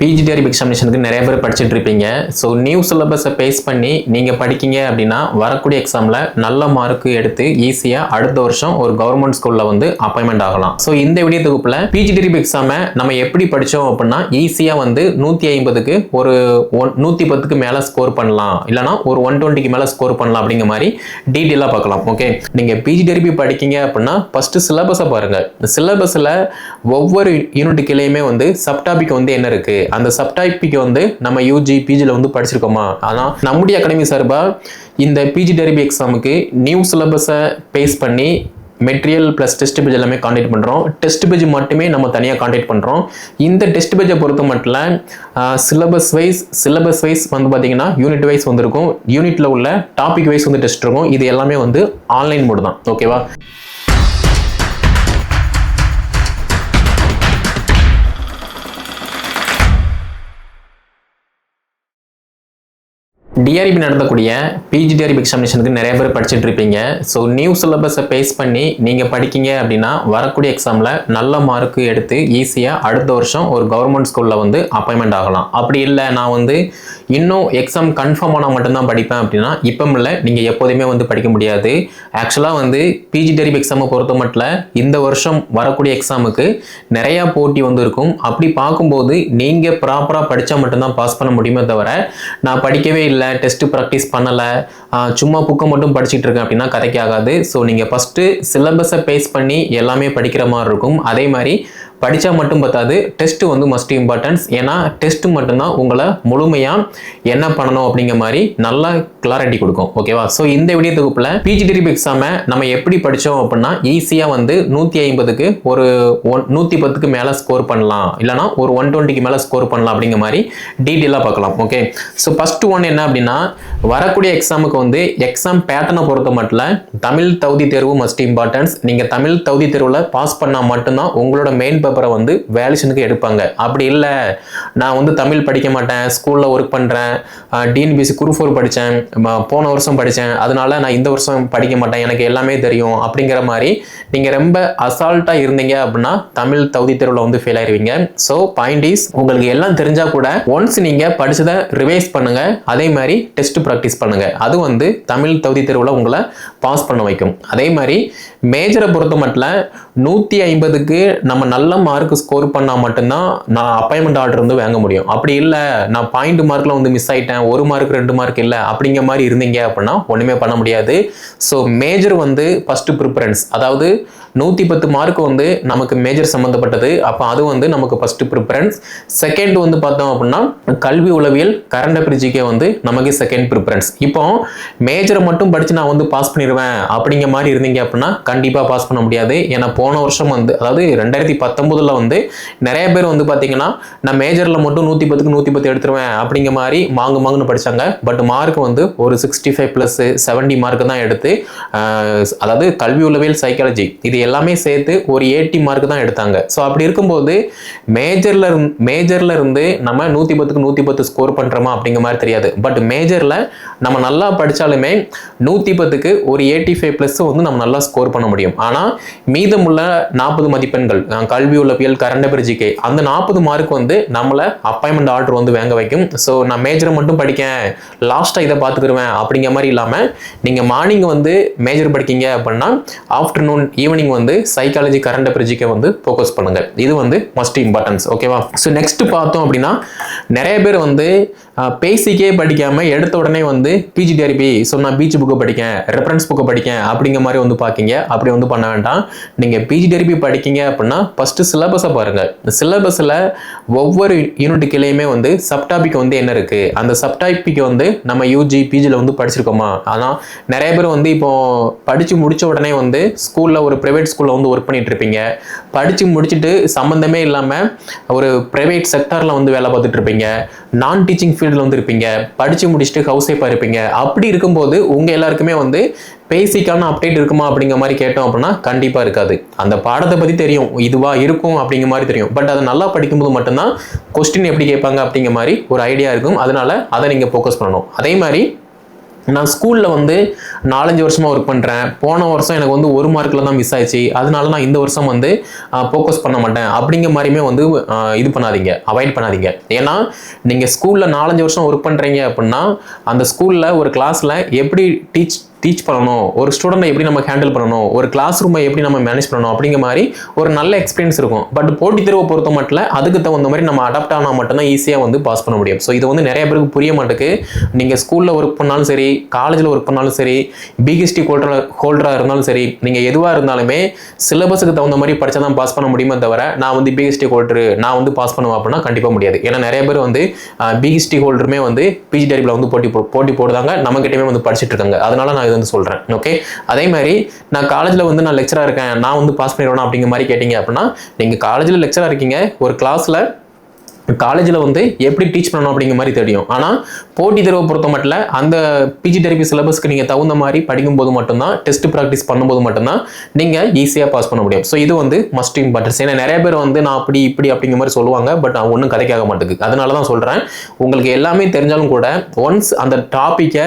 PGTRB எக்ஸாமினேஷனுக்கு நிறைய பேர் படிச்சுட்டு இருப்பீங்க. ஸோ நியூ சிலபஸை பேஸ் பண்ணி நீங்கள் படிக்கீங்க அப்படின்னா வரக்கூடிய எக்ஸாமில் நல்ல மார்க்கு எடுத்து ஈஸியாக அடுத்த வருஷம் ஒரு கவர்மெண்ட் ஸ்கூலில் வந்து அப்பாயின்மெண்ட் ஆகலாம். ஸோ இந்த வீடியோ தொகுப்பில் பிஜிடிஆர்பி எக்ஸாமை நம்ம எப்படி படித்தோம் அப்படின்னா ஈஸியாக வந்து 150க்கு ஒரு 110க்கு மேலே ஸ்கோர் பண்ணலாம், இல்லைனா ஒரு 120க்கு மேலே ஸ்கோர் பண்ணலாம் அப்படிங்கிற மாதிரி டீட்டெயிலாக பார்க்கலாம். ஓகே, நீங்கள் பிஜிடிஆர்பி படிக்கீங்க அப்படின்னா ஃபஸ்ட்டு சிலபஸை பாருங்கள். சிலபஸில் ஒவ்வொரு யூனிட்டுக்கிலேயுமே வந்து சப்டாபிக் வந்து என்ன இருக்குது, அந்த சப்டாபிக் வந்து நம்ம யூஜி பிஜில வந்து படிச்சிருக்கோமா. ஆனால் நம்முடைய அகாடமி சார்பா இந்த பிஜிடிஆர்பி எக்ஸாமுக்கு நியூ சிலபஸை பேஸ் பண்ணி மெட்டீரியல் ப்ளஸ் டெஸ்ட் பேஜ் எல்லாமே கான்டாக்ட் பண்ணுறோம். டெஸ்ட் பேஜ் மட்டுமே நம்ம தனியாக கான்டாக்ட் பண்ணுறோம். இந்த டெஸ்ட் பேஜை பொறுத்த மட்டும் சிலபஸ் வைஸ் வந்து பார்த்தீங்கன்னா யூனிட் வைஸ் வந்துருக்கும், யூனிட்டில் உள்ள டாபிக் வைஸ் வந்து டெஸ்ட் இருக்கும். இது எல்லாமே வந்து ஆன்லைன் மோடு தான். ஓகேவா? டிஆர்பி நடத்தக்கூடிய பிஜிடிஆர்பி எக்ஸாமினேஷனுக்கு நிறைய பேர் படிச்சுட்டு இருப்பீங்க. ஸோ நியூ சிலபஸை பேஸ் பண்ணி நீங்கள் படிக்கீங்க அப்படின்னா வரக்கூடிய எக்ஸாமில் நல்ல மார்க்கு எடுத்து ஈஸியாக அடுத்த வருஷம் ஒரு கவர்மெண்ட் ஸ்கூலில் வந்து அப்பாயின்மெண்ட் ஆகலாம். அப்படி இல்லை நான் வந்து இன்னும் எக்ஸாம் கன்ஃபார்ம் ஆனால் மட்டும்தான் படிப்பேன் அப்படின்னா இப்போ இல்லை, நீங்கள் எப்போதுமே வந்து படிக்க முடியாது. ஆக்சுவலாக வந்து பிஜிடிஆர்பி எக்ஸாமை பொறுத்த மட்டும் இந்த வருஷம் வரக்கூடிய எக்ஸாமுக்கு நிறையா போட்டி வந்து இருக்கும். அப்படி பார்க்கும்போது நீங்கள் ப்ராப்பராக படித்தா மட்டும்தான் பாஸ் பண்ண முடியுமே தவிர நான் படிக்கவே இல்லை, டெஸ்ட் ப்ராக்டிஸ் பண்ணலை, சும்மா புக்கை மட்டும் படிச்சுட்டு இருக்கேன் அப்படின்னா கதைக்கு ஆகாது. ஸோ நீங்கள் ஃபஸ்ட்டு சிலபஸை பேஸ் பண்ணி எல்லாமே படிக்கிற மாதிரி இருக்கும். அதே மாதிரி படித்தா மட்டும் பார்த்தாது, டெஸ்ட் வந்து மஸ்ட் இம்பார்ட்டன்ஸ். ஏன்னா டெஸ்ட் மட்டும்தான் உங்களை முழுமையாக என்ன பண்ணணும் அப்படிங்கிற மாதிரி நல்லா கிளாரிட்டி கொடுக்கும். ஓகேவா? ஸோ இந்த வீடியோ தொகுப்பில் பிஜிடிஆர்பி எக்ஸாமை நம்ம எப்படி படித்தோம் அப்படின்னா ஈஸியாக வந்து 150க்கு ஒரு 110க்கு மேலே ஸ்கோர் பண்ணலாம், இல்லைனா ஒரு 120க்கு மேலே ஸ்கோர் பண்ணலாம் அப்படிங்கிற மாதிரி டீட்டெயிலாக பார்க்கலாம். ஓகே, ஸோ ஃபர்ஸ்ட் ஒன் என்ன அப்படின்னா வரக்கூடிய எக்ஸாமுக்கு வந்து எக்ஸாம் பேட்டர்னை பொறுத்த மட்டும் தமிழ் தகுதி தேர்வு மஸ்ட் இம்பார்ட்டன்ஸ். நீங்கள் தமிழ் தகுதி தேர்வில் பாஸ் பண்ணால் மட்டும்தான் உங்களோட மெயின் பேப்பரை வந்து வேல்யூஷனுக்கு எடுப்பாங்க. அப்படி இல்லை நான் வந்து தமிழ் படிக்க மாட்டேன், ஸ்கூலில் ஒர்க் பண்ணுறேன், டிஎன்பிஎஸ்சி குரூப் 4 படித்தேன், போன வருஷம் படித்தேன், அதனால நான் இந்த வருஷம் படிக்க மாட்டேன், எனக்கு எல்லாமே தெரியும் அப்படிங்கிற மாதிரி நீங்கள் ரொம்ப அசால்ட்டாக இருந்தீங்க அப்படின்னா தமிழ் தகுதி தேர்வில் வந்து ஃபெயில் ஆயிருவீங்க. ஸோ பாயிண்ட் இஸ், உங்களுக்கு எல்லாம் தெரிஞ்சால் கூட ஒன்ஸ் நீங்கள் படித்ததை ரிவைஸ் பண்ணுங்க, அதே மாதிரி டெஸ்ட் ப்ராக்டிஸ் பண்ணுங்க. அது வந்து தமிழ் தகுதி தேர்வில் உங்களை பாஸ் பண்ண வைக்கும். அதே மாதிரி மேஜரை பொறுத்த மட்டும் 150க்கு நம்ம நல்ல மார்க் ஸ்கோர் பண்ணால் மட்டும்தான் நான் அப்பாயின்மெண்ட் ஆர்டர் வந்து வாங்க முடியும். அப்படி இல்லை நான் பாயிண்ட் மார்க்கில் வந்து மிஸ் ஆகிட்டேன், 1 மார்க் 2 மார்க் இல்லை அப்படிங்கிற மாதிரி இருந்தீங்க அப்படின்னா ஒன்றுமே பண்ண முடியாது. ஸோ மேஜர் வந்து ஃபஸ்ட்டு ப்ரிஃபரன்ஸ், அதாவது 110 மார்க் வந்து நமக்கு மேஜர் சம்மந்தப்பட்டது, அப்போ அது வந்து நமக்கு ஃபர்ஸ்ட் ப்ரிஃபரன்ஸ். செகண்ட் வந்து பார்த்தோம் அப்படின்னா கல்வி உளவியல் கரண்ட் அஃபேர்ஸ் ஜிகே வந்து நமக்கு செகண்ட் ப்ரிஃபரன்ஸ். இப்போ மேஜரை மட்டும் படித்து நான் வந்து பாஸ் பண்ணிடுவேன் அப்படிங்கிற மாதிரி இருந்தீங்க அப்படின்னா கண்டிப்பாக பாஸ் பண்ண முடியாது. ஏன்னா போன வருஷம் வந்து அதாவது 2019 வந்து நிறைய பேர் வந்து பார்த்தீங்கன்னா நான் மேஜரில் மட்டும் 110க்கு 110 எடுத்துருவேன் அப்படிங்கிற மாதிரி மாங்குன்னு படித்தாங்க. பட் மார்க் வந்து ஒரு 65 + 70 மார்க் தான் எடுத்து, அதாவது கல்வி உளவியல் சைக்காலஜி இது எல்லாமே சேர்த்து ஒரு 80 மார்க் தான் எடுத்தாங்க. ஸோ அப்படி இருக்கும்போது மேஜர்ல இருந்து நம்ம 110க்கு 110 ஸ்கோர் பண்றோமா அப்படிங்கிற மாதிரி தெரியாது. பட் மேஜர்ல நம்ம நல்லா படிச்சாலுமே 110க்கு ஒரு 85+ வந்து நம்ம நல்லா ஸ்கோர் பண்ண முடியும். ஆனால் மீதமுள்ள 40 மதிப்பெண்கள் கல்வி உளவியல் கரண்ட் அஃபேர்ஸ் ஜிகே அந்த 40 மார்க் வந்து நம்மளை அப்பாயின்மெண்ட் ஆர்டர் வந்து வாங்க வைக்கும். ஸோ நான் மேஜரை மட்டும் படிக்கேன், லாஸ்ட்டாக இதை பார்த்துக்கிடுவேன் அப்படிங்கிற மாதிரி இல்லாமல் நீங்கள் மார்னிங் வந்து மேஜர் படிக்கீங்க அப்படின்னா ஆஃப்டர்நூன் ஈவினிங் வந்து சைக்காலஜி கரண்ட் அஃபேர்ஸ் ஜிகே வந்து ஃபோக்கஸ் பண்ணுங்க. இது வந்து மஸ்ட் இம்பார்ட்டன்ஸ். ஓகேவா? ஸோ நெக்ஸ்ட் பார்த்தோம் அப்படின்னா நிறைய பேர் வந்து பேசிக்கே படிக்காம எடுத்த உடனே வந்து பிஜிடிஆர்பி ஸோ நான் பீச் புக்கை படிக்கேன், ரெஃபரன்ஸ் புக்கை படிக்கேன் அப்படிங்கிற மாதிரி வந்து பார்க்கிங்க. அப்படி வந்து பண்ண வேண்டாம். நீங்கள் பிஜிடிஆர்பி படிக்கீங்க அப்படின்னா ஃபர்ஸ்ட் சிலபஸை பாருங்க. சிலபஸில் ஒவ்வொரு யூனிட்டுக்கிலேயுமே வந்து சப்டாபிக் வந்து என்ன இருக்கு, அந்த சப்டாபிக் வந்து நம்ம யூஜி பிஜியில் வந்து படிச்சிருக்கோமா. ஆனால் நிறைய பேர் வந்து இப்போ படிச்சு முடிச்ச உடனே வந்து ஸ்கூலில் ஒரு பிரைவேட் ஸ்கூலில் வந்து ஒர்க் பண்ணிட்டு இருப்பீங்க, படித்து முடிச்சுட்டு சம்மந்தமே இல்லாமல் ஒரு பிரைவேட் செக்டாரில் வந்து வேலை பார்த்துட்டு இருப்பீங்க, நான் டீச்சிங் ஃபீல்டில் வந்து இருப்பீங்க, படித்து முடிச்சுட்டு ஹவுஸ் ஒய்ஃபாக இருப்பீங்க. அப்படி இருக்கும்போது உங்கள் எல்லாருக்குமே வந்து பேசிக்கான அப்டேட் இருக்குமா அப்படிங்கிற மாதிரி கேட்டோம் அப்படின்னா கண்டிப்பாக இருக்காது. அந்த பாடத்தை பற்றி தெரியும், இதுவா இருக்கும் அப்படிங்கிற மாதிரி தெரியும். பட் அதை நல்லா படிக்கும்போது மட்டும்தான் கொஸ்டின் எப்படி கேட்பாங்க அப்படிங்கிற மாதிரி ஒரு ஐடியா இருக்கும். அதனால அதை நீங்கள் ஃபோக்கஸ் பண்ணணும். அதே மாதிரி நான் ஸ்கூலில் வந்து 4-5 வருஷமாக ஒர்க் பண்ணுறேன், போன வருஷம் எனக்கு வந்து 1 மார்க்கில் தான் மிஸ் ஆயிடுச்சு, அதனால நான் இந்த வருஷம் வந்து ஃபோக்கஸ் பண்ண மாட்டேன் அப்படிங்கிற மாதிரியுமே வந்து இது பண்ணாதீங்க, அவாய்ட் பண்ணாதீங்க. ஏன்னா நீங்கள் ஸ்கூலில் 4-5 வருஷம் ஒர்க் பண்ணுறீங்க அப்படின்னா அந்த ஸ்கூலில் ஒரு கிளாஸில் எப்படி டீச் பண்ணணும், ஒரு ஸ்டூடெண்ட்டை எப்படி நம்ம ஹேண்டில் பண்ணணும், ஒரு கிளாஸ் ரூமை எப்படி நம்ம மேனேஜ் பண்ணணும் அப்படிங்கிற மாதிரி ஒரு நல்ல எக்ஸ்பீரியன்ஸ் இருக்கும். பட் போட்டித் தேர்வை பொறுத்த மட்டும் அதுக்கு தகுந்த மாதிரி நம்ம அடாப்ட் ஆனால் மட்டும்தான் ஈஸியாக வந்து பாஸ் பண்ண முடியும். ஸோ இது வந்து நிறைய பேருக்கு புரிய மாட்டேக்கு. நீங்கள் ஸ்கூலில் ஒர்க் பண்ணாலும் சரி, காலேஜில் ஒர்க் பண்ணாலும் சரி, பிஹெச்டி ஹோல்டராக இருந்தாலும் சரி, நீங்கள் எதுவாக இருந்தாலுமே சிலபஸுக்கு தகுந்த மாதிரி படித்தா தான் பாஸ் பண்ண முடியுமே தவிர நான் வந்து பிஹெச்டி ஹோல்டரு நான் வந்து பாஸ் பண்ணுவேன் அப்படின்னா கண்டிப்பாக முடியாது. ஏன்னா நிறைய பேர் வந்து பிஹெச்டி ஹோல்டருமே வந்து பிஜிடிஆர்பியில் வந்து போட்டி போடுறாங்க, நம்மகிட்டயுமே வந்து படிச்சுட்டு இருக்காங்க. அதனால நான் இது வந்து சொல்கிறேன். ஓகே, அதே மாதிரி நான் காலேஜில் வந்து நான் லெக்சராக இருக்கேன், நான் வந்து பாஸ் பண்ணிடுவேன் அப்படிங்கிற மாதிரி கேட்டிங்க அப்படின்னா நீங்கள் காலேஜில் லெக்சராக இருக்கீங்க, ஒரு கிளாஸில் காலேஜில் வந்து எப்படி டீச் பண்ணணும் அப்படிங்கிற மாதிரி தெரியும். ஆனால் போட்டி தேர்வை பொறுத்த மட்டும் அந்த பிஜிடிஆர்பி சிலபஸ்க்கு நீங்கள் தகுந்த மாதிரி படிக்கும்போது மட்டும்தான், டெஸ்ட் ப்ராக்டிஸ் பண்ணும்போது மட்டும்தான் நீங்கள் ஈஸியாக பாஸ் பண்ண முடியும். ஸோ இது வந்து மஸ்ட் இம்பார்ட்டன்ஸ். ஏன்னா நிறைய பேர் வந்து நான் அப்படி இப்படி அப்படிங்கிற மாதிரி சொல்லுவாங்க, பட் ஒன்றும் கதைக்காக மாட்டேங்குது. அதனால தான் சொல்கிறேன், உங்களுக்கு எல்லாமே தெரிஞ்சாலும் கூட ஒன்ஸ் அந்த டாப்பிக்கை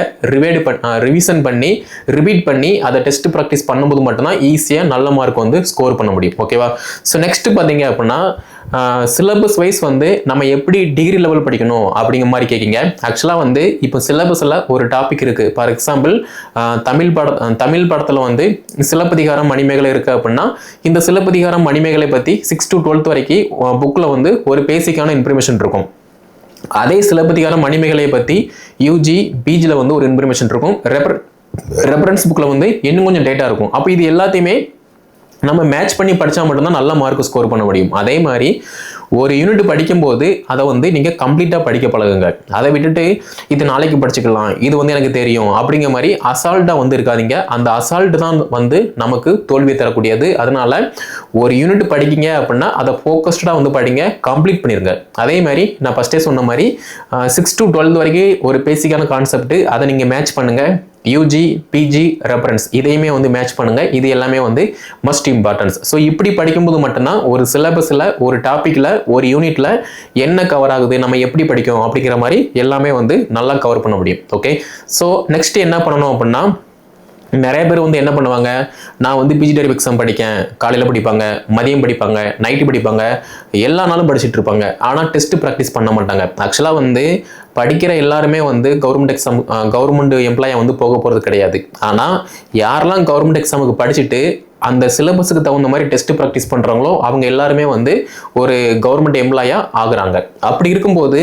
ரிவிஷன் பண்ணி ரிப்பீட் பண்ணி அதை டெஸ்ட் ப்ராக்டிஸ் பண்ணும்போது மட்டும்தான் ஈஸியாக நல்ல மார்க் வந்து ஸ்கோர் பண்ண முடியும். ஓகேவா? ஸோ நெக்ஸ்ட் பார்த்தீங்க அப்படின்னா சிலபஸ் வைஸ் வந்து நம்ம எப்படி டிகிரி லெவல் படிக்கணும் அப்படிங்கிற மாதிரி கேட்குங்க. ஆக்சுவலாக வந்து இப்போ சிலபஸில் ஒரு டாபிக் இருக்குது. ஃபார் எக்ஸாம்பிள் தமிழ் படத்தில் வந்து சிலப்பதிகாரம் மணிமேகலை இருக்குது அப்படின்னா இந்த சிலப்பதிகாரம் மணிமேகலை பற்றி 6 to 12 வரைக்கும் புக்கில் வந்து ஒரு பேசிக்கான இன்ஃபர்மேஷன் இருக்கும். அதே சிலப்பதிகாரம் மணிமேகலையை பற்றி யூஜி பிஜியில் வந்து ஒரு இன்ஃபர்மேஷன் இருக்கும். ரெஃபரன்ஸ் புக்கில் வந்து இன்னும் கொஞ்சம் டேட்டா இருக்கும். அப்போ இது எல்லாத்தையுமே நம்ம மேட்ச் பண்ணி படித்தா மட்டும்தான் நல்ல மார்க் ஸ்கோர் பண்ண முடியும். அதே மாதிரி ஒரு யூனிட் படிக்கும்போது அதை வந்து நீங்கள் கம்ப்ளீட்டாக படிக்க பழகுங்க. அதை விட்டுட்டு இது நாளைக்கு படிச்சுக்கலாம், இது வந்து எனக்கு தெரியும் அப்படிங்கிற மாதிரி அசால்ட்டாக வந்து இருக்காதீங்க. அந்த அசால்ட் தான் வந்து நமக்கு தோல்வியை தரக்கூடியது. அதனால ஒரு யூனிட் படிக்கிங்க அப்படின்னா அதை ஃபோக்கஸ்டாக வந்து படிங்க, கம்ப்ளீட் பண்ணிடுங்க. அதே மாதிரி நான் ஃபஸ்ட்டே சொன்ன மாதிரி 6 to 12 வரைக்கும் ஒரு பேசிக்கான கான்செப்ட், அதை நீங்கள் மேட்ச் பண்ணுங்கள். யூஜி பிஜி ரெஃபரன்ஸ் இதையுமே வந்து மேட்ச் பண்ணுங்க. இது எல்லாமே வந்து மஸ்ட் இம்பார்ட்டன்ஸ். ஸோ இப்படி படிக்கும்போது மட்டும்தான் ஒரு சிலபஸில் ஒரு டாப்பிக்கில் ஒரு யூனிட்ல என்ன கவர் ஆகுது, நம்ம எப்படி படிக்கும் அப்படிங்கிற மாதிரி எல்லாமே வந்து நல்லா கவர் பண்ண முடியும். ஓகே, ஸோ நெக்ஸ்ட் என்ன பண்ணணும் அப்படின்னா, நிறைய பேர் வந்து என்ன பண்ணுவாங்க, நான் வந்து பிஜிடிஆர்பி எக்ஸாம் படிக்கேன், காலையில் படிப்பாங்க, மதியம் படிப்பாங்க, நைட்டு படிப்பாங்க, எல்லா நாளும் படிச்சுட்டு இருப்பாங்க. ஆனால் டெஸ்ட் ப்ராக்டிஸ் பண்ண மாட்டாங்க. ஆக்சுவலாக வந்து படிக்கிற எல்லாருமே வந்து கவர்மெண்ட் எம்ப்ளாயை வந்து போக போகிறது கிடையாது. ஆனால் யாரெல்லாம் கவர்மெண்ட் எக்ஸாமுக்கு படிச்சுட்டு அந்த சிலபஸுக்கு தகுந்த மாதிரி டெஸ்ட் ப்ராக்டிஸ் பண்ணுறாங்களோ அவங்க எல்லாருமே வந்து ஒரு கவர்மெண்ட் எம்ப்ளாயாக ஆகுறாங்க. அப்படி இருக்கும்போது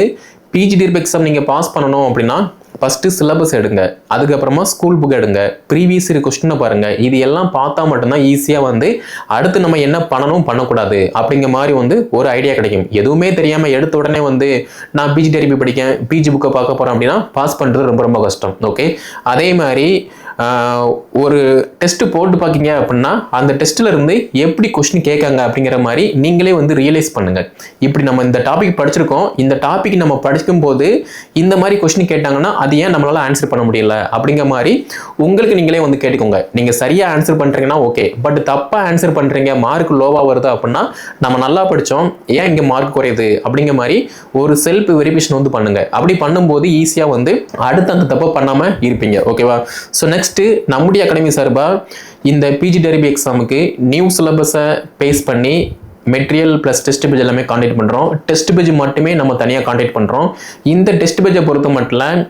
பிஜிடிஆர்பி எக்ஸாம் நீங்கள் பாஸ் பண்ணணும் அப்படின்னா ஃபஸ்ட்டு சிலபஸ் எடுங்க, அதுக்கப்புறமா ஸ்கூல் புக் எடுங்க, ப்ரீவியஸ் இயர் கொஸ்டினை பாருங்கள். இது எல்லாம் பார்த்தா மட்டும்தான் ஈஸியாக வந்து அடுத்து நம்ம என்ன பண்ணணும் பண்ணக்கூடாது அப்படிங்கிற மாதிரி வந்து ஒரு ஐடியா கிடைக்கும். எதுவுமே தெரியாமல் எடுத்த உடனே வந்து நான் பிஜிடிஆர்பி படிக்கேன், பிஜி புக்கை பார்க்க போகிறேன் அப்படின்னா பாஸ் பண்ணுறது ரொம்ப ரொம்ப கஷ்டம். ஓகே, அதே மாதிரி ஒரு டெஸ்ட் போட்டு பார்க்கிங்க அப்படின்னா அந்த டெஸ்ட்டில் இருந்து எப்படி கொஸ்டின் கேட்காங்க அப்படிங்கிற மாதிரி நீங்களே வந்து ரியலைஸ் பண்ணுங்கள். இப்படி நம்ம இந்த டாபிக் படிச்சிருக்கோம், இந்த டாபிக் நம்ம படிக்கும் போது இந்த மாதிரி கொஸ்டின் கேட்டாங்கன்னா அது ஏன் நம்மளால ஆன்சர் பண்ண முடியல அப்படிங்கிற மாதிரி உங்களுக்கு நீங்களே வந்து கேட்டுக்கோங்க. நீங்கள் சரியாக ஆன்சர் பண்ணுறீங்கன்னா ஓகே, பட் தப்பாக ஆன்சர் பண்ணுறீங்க, மார்க் லோவாக வருது அப்படின்னா நம்ம நல்லா படித்தோம், ஏன் இங்கே மார்க் குறையுது அப்படிங்கிற மாதிரி ஒரு செல்ஃப் வெரிஃபிகேஷன் வந்து பண்ணுங்க. அப்படி பண்ணும்போது ஈஸியாக வந்து அடுத்த அந்த தப்பை பண்ணாமல் இருப்பீங்க. ஓகேவா? ஸோ நெக்ஸ்ட் நம்முடைய அகாடமி சார்பாக இந்த பிஜிடிஆர்பி எக்ஸாமுக்கு நியூ சிலபஸை பேஸ் பண்ணி மெட்டீரியல் ப்ளஸ் டெஸ்ட் பேஜ் எல்லாமே கான்டெக்ட் பண்ணுறோம். டெஸ்ட் பேஜ் மட்டுமே நம்ம தனியாக கான்டெக்ட் பண்ணுறோம். இந்த டெஸ்ட் பேஜை பொறுத்த மட்டும்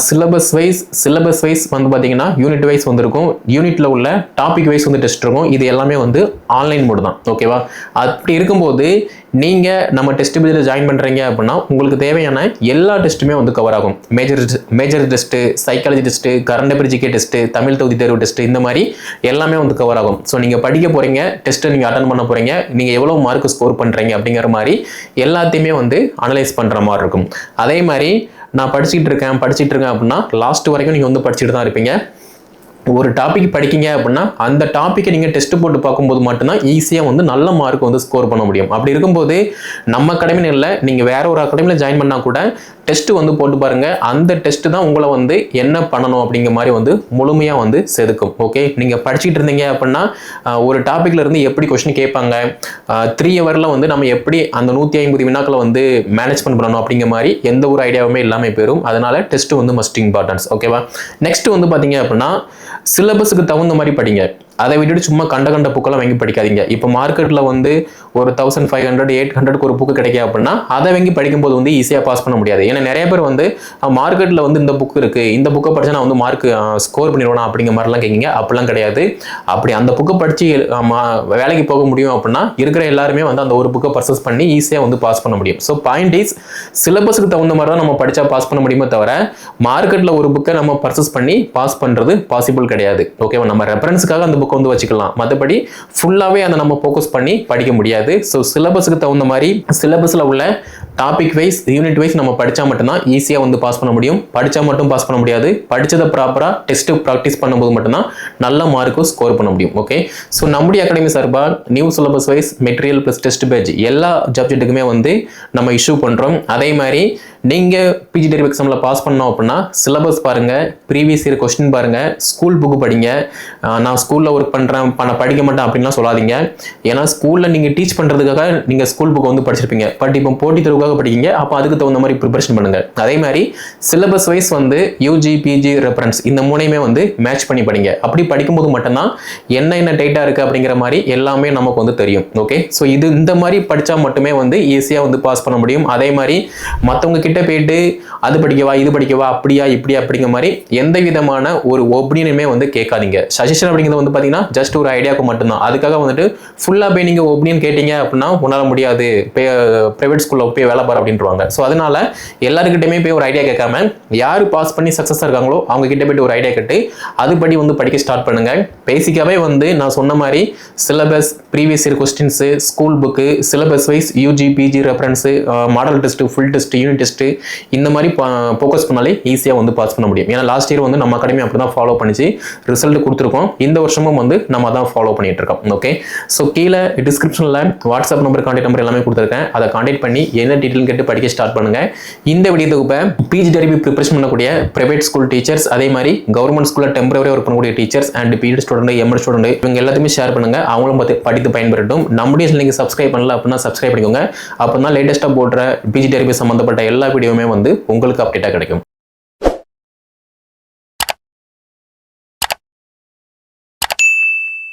சிலபஸ் வைஸ் வந்து பார்த்தீங்கன்னா யூனிட் வைஸ் வந்துருக்கும், யூனிட்டில் உள்ள டாபிக் வைஸ் வந்து டெஸ்ட் இருக்கும். இது எல்லாமே வந்து ஆன்லைன் மோடு தான். ஓகேவா? அப்படி இருக்கும்போது நீங்கள் நம்ம டெஸ்ட் பேஜில் ஜாயின் பண்ணுறீங்க அப்படின்னா உங்களுக்கு தேவையான எல்லா டெஸ்ட்டுமே வந்து கவர் ஆகும். Major test, psychology test, current affair GK test, Tamil தொகுதி தேர்வு டெஸ்ட்டு, இந்த மாதிரி எல்லாமே வந்து கவர் ஆகும். ஸோ நீங்கள் படிக்க போகிறீங்க, டெஸ்ட்டை நீங்கள் அட்டன் பண்ண போகிறீங்க, நீங்கள் எவ்வளோ மார்க் ஸ்கோர் பண்ணுறீங்க அப்படிங்கிற மாதிரி எல்லாத்தையுமே வந்து அனலைஸ் பண்ணுற மாதிரி இருக்கும். அதே மாதிரி நான் படிச்சுட்டு இருக்கேன் அப்படின்னா லாஸ்ட் வரைக்கும் நீங்கள் வந்து படிச்சுட்டு தான் இருப்பீங்க. ஒரு டாபிக் படிக்கீங்க அப்படின்னா அந்த டாப்பிக்கை நீங்கள் டெஸ்ட் போட்டு பார்க்கும்போது மட்டும்தான் ஈஸியாக வந்து நல்ல மார்க் வந்து ஸ்கோர் பண்ண முடியும். அப்படி இருக்கும்போது நம்ம அகாடமியில் இல்லை, நீங்கள் வேற ஒரு அகாடமியில் ஜாயின் பண்ணால் கூட டெஸ்ட் வந்து போட்டு பாருங்க. அந்த டெஸ்ட் தான் உங்களை வந்து என்ன பண்ணணும் அப்படிங்கிற மாதிரி வந்து முழுமையாக வந்து செதுக்கும். ஓகே, நீங்கள் படிச்சுட்டு இருந்தீங்க அப்படின்னா ஒரு டாப்பிக்ல இருந்து எப்படி கொஸ்டின் கேட்பாங்க, 3 ஹவரில் வந்து நம்ம எப்படி அந்த 150 வினாக்களை வந்து மேனேஜ்மெண்ட் பண்ணணும் அப்படிங்கிற மாதிரி எந்த ஒரு ஐடியாவுமே இல்லாமல் போயிடும். அதனால டெஸ்ட் வந்து மஸ்ட் இம்பார்ட்டன்ஸ். ஓகேவா? நெக்ஸ்ட் வந்து பார்த்தீங்க அப்படின்னா சிலபஸுக்கு தகுந்த மாதிரி படிங்க. அதை விட்டுட்டு சும்மா கண்ட புக்கெல்லாம் வாங்கி படிக்காதீங்க. இப்போ மார்க்கெட்டில் வந்து ஒரு 1500 800க்கு ஒரு புக்கு கிடைக்கும் அப்படின்னா அதை வாங்கி படிக்கும்போது வந்து ஈஸியாக பாஸ் பண்ண முடியாது. ஏன்னா நிறைய பேர் வந்து மார்க்கெட்டில் வந்து இந்த புக் இருக்குது, இந்த புக்கை படித்தா நான் வந்து மார்க் ஸ்கோர் பண்ணிடுவேன் அப்படிங்கிற மாதிரிலாம் கேட்குங்க. அப்படிலாம் கிடையாது. அப்படி அந்த புக்கை படித்து வேலைக்கு போக முடியும் அப்படின்னா இருக்கிற எல்லாருமே வந்து அந்த ஒரு புக்கை பர்சேஸ் பண்ணி ஈஸியாக வந்து பாஸ் பண்ண முடியும். ஸோ பாயிண்ட் இஸ், சிலபஸுக்கு தகுந்த மாதிரி தான் நம்ம படித்தா பாஸ் பண்ண முடியுமே தவிர மார்க்கெட்டில் ஒரு புக்கை நம்ம பர்சேஸ் பண்ணி பாஸ் பண்ணுறது பாசிபிள் கிடையாது. ஓகேவா? நம்ம ரெஃபரன்ஸுக்காக அந்த புக் வந்து வச்சுக்கலாம், மற்றபடி ஃபுல்லாவே அதை நம்ம ஃபோக்கஸ் பண்ணி படிக்க முடியாது. ஸோ சிலபஸுக்கு தகுந்த மாதிரி சிலபஸில் உள்ள டாபிக் வைஸ் யூனிட் வைஸ் நம்ம படித்தா மட்டும்தான் ஈஸியாக வந்து பாஸ் பண்ண முடியும். படித்தா மட்டும் பாஸ் பண்ண முடியாது, படித்ததை ப்ராப்பராக டெஸ்ட்டு ப்ராக்டிஸ் பண்ணும்போது மட்டும்தான் நல்ல மார்க்கும் ஸ்கோர் பண்ண முடியும். ஓகே, ஸோ நம்முடைய அகாடமி சார்பாக new syllabus wise material plus test batch எல்லா சப்ஜெக்ட்டுக்குமே வந்து நம்ம இஷ்யூ பண்ணுறோம். அதே மாதிரி நீங்கள் பிஜி டெரிவ் எக்ஸாமில் பாஸ் பண்ணோம் அப்படின்னா சிலபஸ் பாருங்கள், ப்ரீவியஸ் இயர் கொஸ்டின் பாருங்கள், ஸ்கூல் புக்கு படிங்க. நான் ஸ்கூலில் ஒர்க் பண்ணுறேன் படிக்க மாட்டேன் அப்படின்லாம் சொல்லாதீங்க. ஏன்னா ஸ்கூலில் நீங்கள் டீச் பண்ணுறதுக்காக நீங்கள் ஸ்கூல் புக்கை வந்து படிச்சிருப்பீங்க, பட் இப்போ போட்டித் தேர்வுக்காக படிக்கீங்க. அப்போ அதுக்கு தகுந்த மாதிரி ப்ரிப்பரேஷன் பண்ணுங்கள். அதே மாதிரி சிலபஸ் வைஸ் வந்து யூஜி பிஜி ரெஃபரன்ஸ் இந்த மூணையுமே வந்து மேட்ச் பண்ணி படிங்க. அப்படி படிக்கும்போது மட்டும்தான் என்ன டைட்டாக இருக்குது அப்படிங்கிற மாதிரி எல்லாமே நமக்கு வந்து தெரியும். ஓகே, ஸோ இந்த மாதிரி படித்தா மட்டுமே வந்து ஈஸியாக வந்து பாஸ் பண்ண முடியும். அதே மாதிரி மற்றவங்க கிட்ட போயிட்டு அது படிக்கவா இது படிக்கவா அப்படியா இப்படியா அப்படிங்கிற மாதிரி எந்த விதமான ஒரு ஒப்பீனியனுமே வந்து கேட்காதீங்க. சஜஷன் அப்படிங்கிறது வந்து பார்த்தீங்கன்னா ஜஸ்ட் ஒரு ஐடியாவுக்கு மட்டும்தான். அதுக்காக வந்துட்டு ஃபுல்லாக போய் நீங்கள் ஒப்பீனியன் கேட்டீங்க அப்படின்னா உன்னால் முடியாது, ப்ரைவேட் ஸ்கூலில் போய் வேலை பாரு அப்படின்ட்டுருவாங்க. ஸோ அதனால எல்லாருக்கிட்டையுமே போய் ஒரு ஐடியா கேட்காம யார் பாஸ் பண்ணி சக்ஸஸாக இருக்காங்களோ அவங்க கிட்ட போயிட்டு ஒரு ஐடியா கேட்டு அதுபடி வந்து படிக்க ஸ்டார்ட் பண்ணுங்க. பேசிக்காவே வந்து நான் சொன்ன மாதிரி syllabus, previous year questions, school book, syllabus wise UG PG reference, model test, full test, unit test இந்த மாதிரி ஃபோக்கஸ் பண்ணாலே ஈஸியாக வந்து பாஸ் பண்ண முடியும். ஏன்னா லாஸ்ட் இயர் வந்து நம்ம அகாடமி அப்படி தான் ஃபாலோ பண்ணிச்சு ரிசல்ட் கொடுத்துருக்கோம். இந்த வருஷமும் வந்து நம்ம தான் ஃபாலோ பண்ணிட்டு இருக்கோம். ஓகே, ஸோ கீழே டிஸ்கிரிப்ஷனில் வாட்ஸ்அப் நம்பர், கான்டாக்ட் நம்பர் எல்லாமே கொடுத்துருக்கேன். அதை கான்டாக்ட் பண்ணி என்ன டீட்டெயில் கேட்டு படிக்க ஸ்டார்ட் பண்ணுங்க. இந்த வீடியோ தொகுப்பை பிஜி டெரிவ் ப்ரிப்பரேஷன் பண்ணக்கூடிய பிரைவேட் ஸ்கூல் டீச்சர்ஸ், அதே மாதிரி கவர்மெண்ட் ஸ்கூலில் டெம்பரரி ஒர்க் பண்ணக்கூடிய teachers and BEd student, MEd student இவங்க எல்லாத்தையுமே ஷேர் பண்ணுங்க. அவங்களும் படித்து பயன்பெறட்டும். நம்முடைய சேனலுக்கு சப்ஸ்கிரைப் பண்ணல அப்படின்னா சப்ஸ்கிரைப் பண்ணிக்கோங்க. அப்போ தான் லேட்டஸ்ட்டாக போடுற பிஜி டெரிவ் சம்பந்தப்பட்ட எல்லா வீடியோவுமே வந்து உங்களுக்கு அப்டேட்டாக கிடைக்கும்.